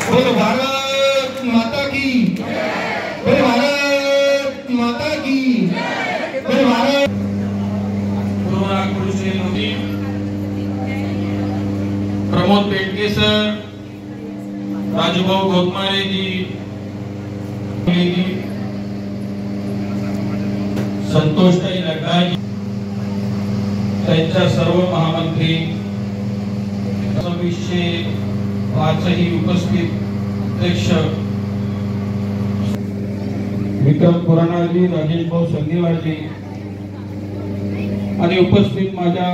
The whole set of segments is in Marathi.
बोलो भारत माता की, बोलो भारत माता की, बोलो भारत। कृषी मोदी प्रमोद पेटके सर, राजूभाऊ गोतमारे जी, संतोषताई नड्डा जी, त्यांच्या सर्व महामंत्री, 2605 उपस्थित अध्यक्ष विक्रम पुराणाजी, राजेश भाऊ संगीवारजी आणि उपस्थित माझ्या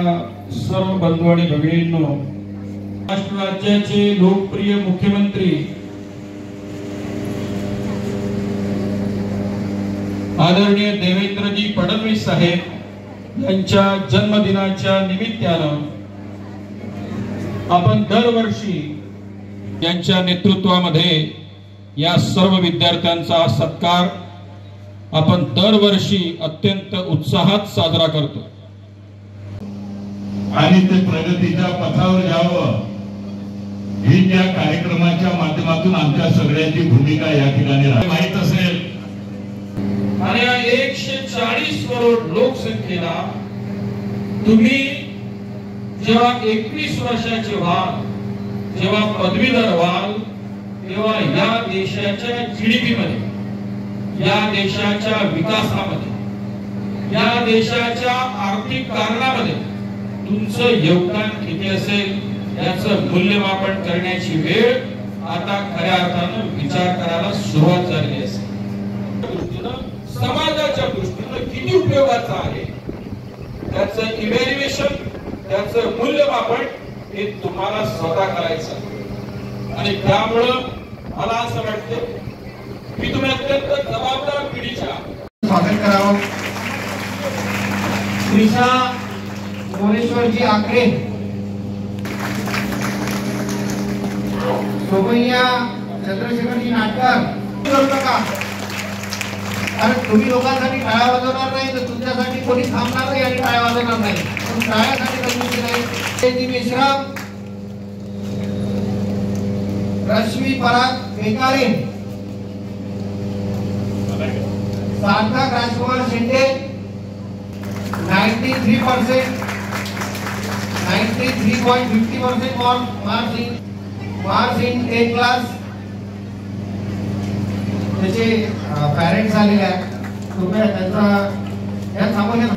सर्व बंधू आणि भगिनींनो, महाराष्ट्र राज्याचे लोकप्रिय मुख्यमंत्री आदरणीय देवेंद्रजी फडणवीस साहेब यांच्या जन्मदिनाच्या निमित्तानं आपण दरवर्षी यांच्या नेतृत्वामध्ये या सर्व विद्यार्थ्यांचा सत्कार आपण दरवर्षी अत्यंत उत्साहात साजरा करतो आणि ते प्रगतीच्या पथावर जावं ही त्या कार्यक्रमाच्या माध्यमातून आमच्या सगळ्यांची भूमिका या ठिकाणी माहित असेल। आणि 140 करोड लोकसंख्येला तुम्ही जेव्हा 21 वर्षाचे व्हाल, जेव्हा पदवीधर व्हाल, तेव्हा या देशाच्या जीडीपी मध्ये, या देशाच्या विकासामध्ये, या देशाच्या आर्थिक कारणामध्ये तुमचं योगदान किती असेल याचं मूल्यमापन करण्याची वेळ आता खऱ्या अर्थानं विचार करायला सुरुवात झाली असेल। समाजाच्या दृष्टीने किती उपयोगाचं आहे त्याचं इव्हॅल्युएशन, त्याचं मूल्यमापन हे तुम्हाला स्वतः करायचं आणि त्यामुळं मला असं वाटतं की तुम्ही अत्यंत जबाबदार पिढीच्या स्वागत करावं। श्रीशा मोरेश्वरजी आकडे, सोमय्या चंद्रशेखरजी नाटकर, करू नका, कारण तुम्ही लोकांसाठी टाळ्या वाजवणार नाही तर तुमच्यासाठी कोणी थांबणार नाही आणि टाळ्या वाजवणार नाही, पण टाळ्यासाठी कधी नाही। मेश्राम, रश्मी पराग बेकारे, सार्थक राजकुमार शिंदे 93%, 93.50% मार्क्स इन 10 क्लास। त्याचे पॅरेंट्स आलेले आहेत, कृपया त्यांचा या थांबवले ना।